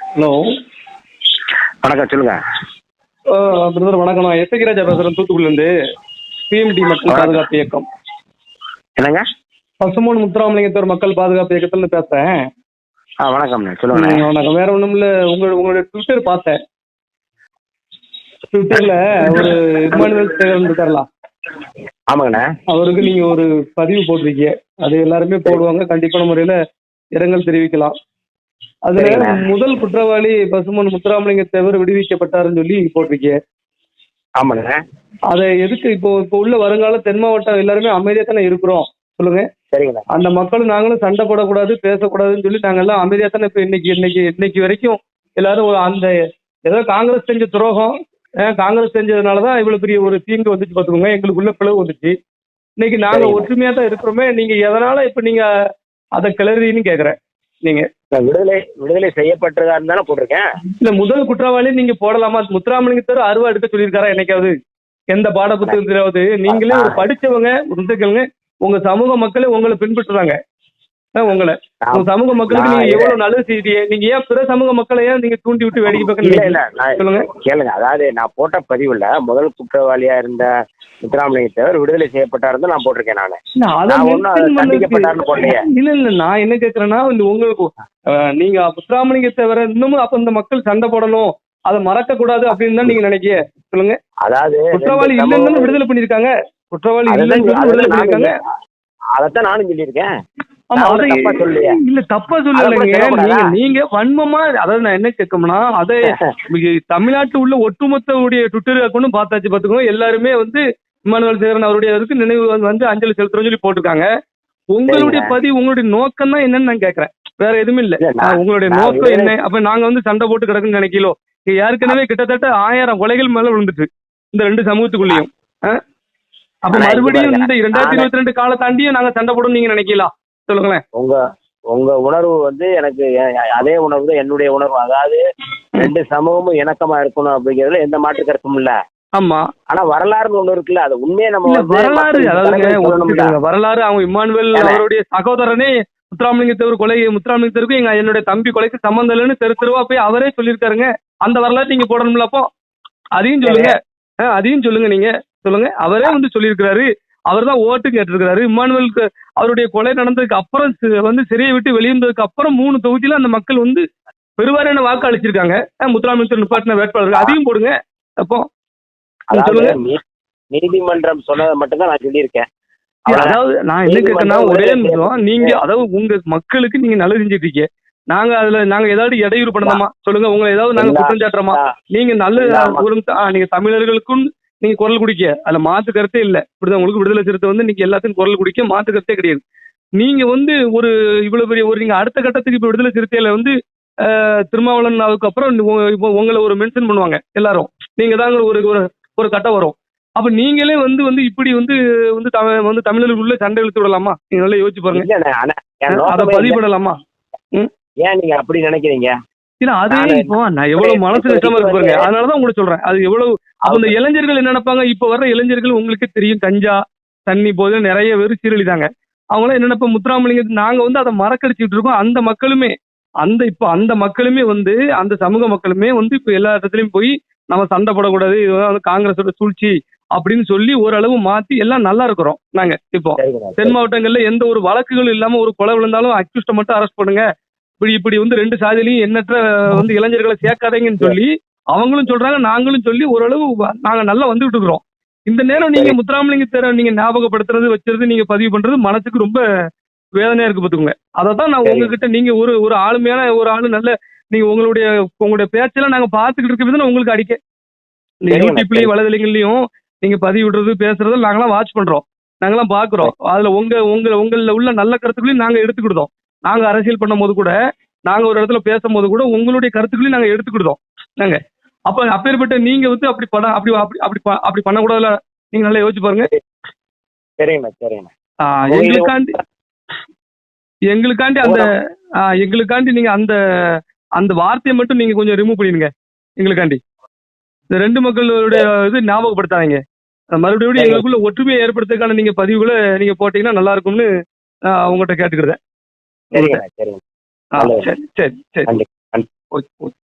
Hello. வணக்கம், சொல்லுங்க. Brother வணக்கம். நான் எஸ் ராஜா பேசுறேன், தூத்துக்குடியிலேருந்து. பிஎம்டி மக்கள் பாதுகாப்பு இயக்கம். என்னங்க? பசுமோன் முத்துராமலிங்கத்தோர் மக்கள் பாதுகாப்பு இயக்கத்துல பேசுறேன். வணக்கம், சொல்லுங்க. வணக்கம். வேற ஒண்ணும் இல்ல, உங்களுடைய ட்விட்டர் பார்த்தேன். ட்விட்டர்ல ஒரு இமானுவேல் சேகரன் இருக்கார்ல, ஆமாங்கண்ணா. அவருக்கு நீங்க ஒரு பதிவு போட்டிருக்கீங்க. அது எல்லாருமே போடுவாங்க, கண்டிப்பான முறையில இரங்கல் தெரிவிக்கலாம். அதுல முதல் குற்றவாளி பசுமன் முத்துராமலிங்க தேவர் விடுவிக்கப்பட்டாருன்னு சொல்லி போட்டிருக்கீங்க. ஆமாங்க. அதை எதுக்கு இப்போ உள்ள வருங்கால தென் மாவட்டம் எல்லாருமே அமைதியா தானே இருக்கிறோம், சொல்லுங்க. சரிங்க. அந்த மக்களும் நாங்களும் சண்டை போடக்கூடாது, பேசக்கூடாதுன்னு சொல்லி நாங்க எல்லாம் அமைதியா தானே இப்ப இன்னைக்கு வரைக்கும் எல்லாரும் அந்த ஏதோ காங்கிரஸ் செஞ்ச துரோகம், காங்கிரஸ் செஞ்சதுனாலதான் இவ்வளவு பெரிய ஒரு தீங்கு வந்துச்சு பாத்துக்கோங்க, எங்களுக்குள்ள பிளவு வந்துச்சு. இன்னைக்கு நாங்க ஒற்றுமையா தான் இருக்கிறோமே, நீங்க எதனால இப்ப நீங்க அதை கிளறின்னு கேக்குறேன். நீங்க விடுதலை செய்யப்பட்டதா இருந்தாலும் போட்டிருக்கேன். இல்ல, முதல் குற்றவாளி நீங்க போடலாமா? முத்துராமலிங்கத்தர் அருவா எடுக்க சொல்லியிருக்காரா என்னைக்காவது? எந்த பாட புத்தகத்திலாவது? நீங்களே ஒரு படிச்சவங்க, கேளுங்க, உங்க சமூக மக்களே உங்களை பின்பற்றுறாங்க. உங்க சமூக மக்களுக்கு நீங்க எவ்வளவு நல்லது செய்தியே, நீங்க ஏன் பிற சமூக மக்களை ஏன் நீங்க தூண்டி விட்டு வேடிக்கை பார்க்க? சொல்லுங்க. கேளுங்க. அதாவது நான் போட்ட பதிவுல முதல் குற்றவாளியா இருந்த முத்துராமலிங்கத்தேவர் விடுதலை செய்யப்பட்டாரு நான் போட்டிருக்கேன். இல்ல, நான் என்ன கேக்குறேன்னா, உங்களுக்கு நீங்க முத்துராமலிங்கத்தேவரை இன்னமும் அப்ப இந்த மக்கள் சண்டை போடணும், அதை மறக்க கூடாது அப்படின்னு தான் நீங்க நினைக்க? சொல்லுங்க. அதாவது குற்றவாளி இல்லைன்னு விடுதலை பண்ணிருக்காங்க, குற்றவாளி இல்லைன்னு விடுதலை பண்ணிருக்காங்க. அதைத்தான் நானும் சொல்லியிருக்கேன். இல்ல, தப்பா சொல்லலைங்க. நீங்க வன்மமா, அதாவது நான் என்ன கேட்கணும்னா, அதை தமிழ்நாட்டு உள்ள ஒட்டுமொத்த ட்விட்டர் அக்கௌண்ட் பார்த்தாச்சு பாத்துக்கோங்க. எல்லாருமே இமானுவேல் சேகரன் அவருடைய நினைவு அஞ்சலி செலுத்துறோம் சொல்லி போட்டிருக்காங்க. உங்களுடைய பதிவு, உங்களுடைய நோக்கம் தான் என்னன்னு நான் கேட்கறேன், வேற எதுவுமே இல்ல. உங்களுடைய நோக்கம் என்ன? அப்ப நாங்க சண்டை போட்டு கிடக்குன்னு நினைக்கலோ? ஏற்கனவே கிட்டத்தட்ட 1000 கொலைகள் மேல விழுந்துட்டு இந்த ரெண்டு சமூகத்துக்குள்ளேயும். அப்ப மறுபடியும் இந்த 2022 கால தாண்டியும் நாங்க சண்டை போடணும் நீங்க நினைக்கலாம்? சொல்லுங்களேன். உங்க உணர்வு எனக்கு அதே உணர்வு தான் என்னுடைய உணர்வு. அதாவது ரெண்டு சமூகமும் இணக்கமா இருக்கணும் அப்படிங்கிறதுல எந்த மாற்று கருத்தும் இல்ல. ஆமா. ஆனா வரலாறுன்னு ஒண்ணு இருக்குல்ல, அது உண்மையை நம்ம வரலாறு, அதாவது வரலாறு. அவங்க இமானுவேல் அவருடைய சகோதரனே முத்துராமலிங்கத்தேவர் கொலை, முத்துராமலிங்கத்தேவருக்கு என்னுடைய தம்பி கொலைக்கு சம்பந்தம் இல்லைன்னு தெருவா போய் அவரே சொல்லியிருக்காருங்க. அந்த வரலாறு நீங்க போடணும்ல? அப்போ அதையும் சொல்லுங்க, அதையும் சொல்லுங்க. நீங்க சொல்லுங்க. அவரே சொல்லியிருக்கிறாரு, அவர் தான் ஓட்டு கேட்டிருக்கிறாரு. இமானுவேலுக்கு அவருடைய கொலை நடந்ததுக்கு அப்புறம் சிறையை விட்டு வெளியிருந்ததுக்கு அப்புறம் 3 தொகுதியில அந்த மக்கள் பெருவாரியான வாக்கு அளிச்சிருக்காங்க முத்துராமலிங்கத்தேவர் நிப்பாட்டின வேட்பாளர்கள். அதையும் போடுங்க. அப்போ நீதிமன்றம் சொன்னதை மட்டும்தான் நான் சொல்லியிருக்கேன். அதாவது நான் என்ன கேட்கறேன்னா, ஒரே நிமிஷம், நீங்க அதாவது உங்க மக்களுக்கு நீங்க நல்லது செஞ்சுட்டு இருக்கீங்க. நாங்க ஏதாவது இடையூறு பண்ணலாமா? சொல்லுங்க. உங்களை ஏதாவது நாங்க குற்றம் சாட்டுறோமா? நீங்க நீங்க தமிழர்களுக்கும் நீங்க குரல் குடிக்க, அதுல மாத்து கருத்தே இல்ல. இப்படிதான் உங்களுக்கு விடுதலை சிறுத்தை நீங்க எல்லாத்துக்கும் குரல் குடிக்க, மாத்து கருத்தே கிடையாது. நீங்க ஒரு இவ்வளவு பெரிய நீங்க அடுத்த கட்டத்துக்கு இப்ப விடுதலை சிறுத்தையில திருமாவளவன் அதுக்கு அப்புறம் இப்போ உங்களை மென்ஷன் பண்ணுவாங்க எல்லாரும். நீங்க தாங்க ஒரு கட்டம் வரும். அப்ப நீங்களே இப்படி தமிழர்கள் உள்ள சண்டை இழுத்து விடலாமா? நீங்க நல்லா யோசிச்சு பாருங்க. அதை பதிவு பண்ணலாமா? ஏன் நீங்க அப்படி நினைக்கிறீங்க? இல்ல, அது இப்போ நான் எவ்வளவு மனசு கஷ்டமா இருக்கு பாருங்க. அதனாலதான் உங்களுக்கு சொல்றேன். அது எவ்வளவு அந்த இளைஞர்கள் என்ன நினைப்பாங்க? இப்ப வர்ற இளைஞர்கள் உங்களுக்கே தெரியும், கஞ்சா தண்ணி போது நிறைய பேர் சீரழிதாங்க. அவங்களாம் என்ன நினைப்ப, முத்துராமலிங்க நாங்க அதை மறக்கடிச்சுட்டு இருக்கோம். அந்த மக்களுமே அந்த மக்களுமே அந்த சமூக மக்களுமே இப்ப எல்லா இடத்துலயும் போய் நம்ம சண்டை போடக்கூடாது, காங்கிரஸோட சூழ்ச்சி அப்படின்னு சொல்லி ஓரளவு மாத்தி எல்லாம் நல்லா இருக்கிறோம் நாங்க. இப்போ தென் மாவட்டங்கள்ல எந்த ஒரு வழக்குகளும் இல்லாம ஒரு கொலை விழுந்தாலும் அக்யூஸ்ட மட்டும் அரெஸ்ட் பண்ணுங்க, இப்படி 2 சாதியிலையும் எண்ணற்ற இளைஞர்களை சேர்க்காதீங்கன்னு சொல்லி அவங்களும் சொல்றாங்க, நாங்களும் சொல்லி ஓரளவு நாங்க நல்லா வந்துட்டு இருக்கிறோம். இந்த நேரம் நீங்க முத்துராமலிங்கத்தேவரை நீங்க ஞாபகப்படுத்துறது, வச்சுறது, நீங்க பதிவு பண்றது மனசுக்கு ரொம்ப வேதனையா இருக்கு பாத்துக்கோங்க. அதான் நான் உங்ககிட்ட, நீங்க ஒரு ஆளுமையான ஒரு ஆளு, நல்ல நீங்க உங்களுடைய பேச்செல்லாம் நாங்க பாத்துக்கிட்டு இருக்கிறது உங்களுக்கு அடிக்க யூடியூப்லயும் வலைதளங்கள்லயும் நீங்க பதிவு விடுறது, பேசுறது நாங்களாம் வாட்ச் பண்றோம், நாங்களாம் பாக்குறோம். அதுல உங்கள உள்ள நல்ல கருத்துக்களையும் நாங்க எடுத்துக்கிட்டோம். நாங்க அரசியல் பண்ணும் போது கூட, நாங்க ஒரு இடத்துல பேசும்போது கூட உங்களுடைய கருத்துக்களையும் நாங்க எடுத்துக்கிட்டோம் நாங்க. அப்பேற்பட்ட நீங்க அப்படி பண்ணக்கூடாதுல? நீங்க நல்லா யோசிச்சு பாருங்க. எங்களுக்காண்டி நீங்க அந்த வார்த்தையை மட்டும் நீங்க கொஞ்சம் ரிமூவ் பண்ணிடுங்க எங்களுக்காண்டி. இந்த 2 மக்களுடைய ஞாபகப்படுத்தாதீங்க. மறுபடியும் எங்களுக்குள்ள ஒற்றுமையை ஏற்படுத்துறதுக்கான நீங்க பதிவுகளை நீங்க போட்டீங்கன்னா நல்லா இருக்கும்னு உங்கள்கிட்ட கேட்டுக்கிறேன். சரி. Okay okay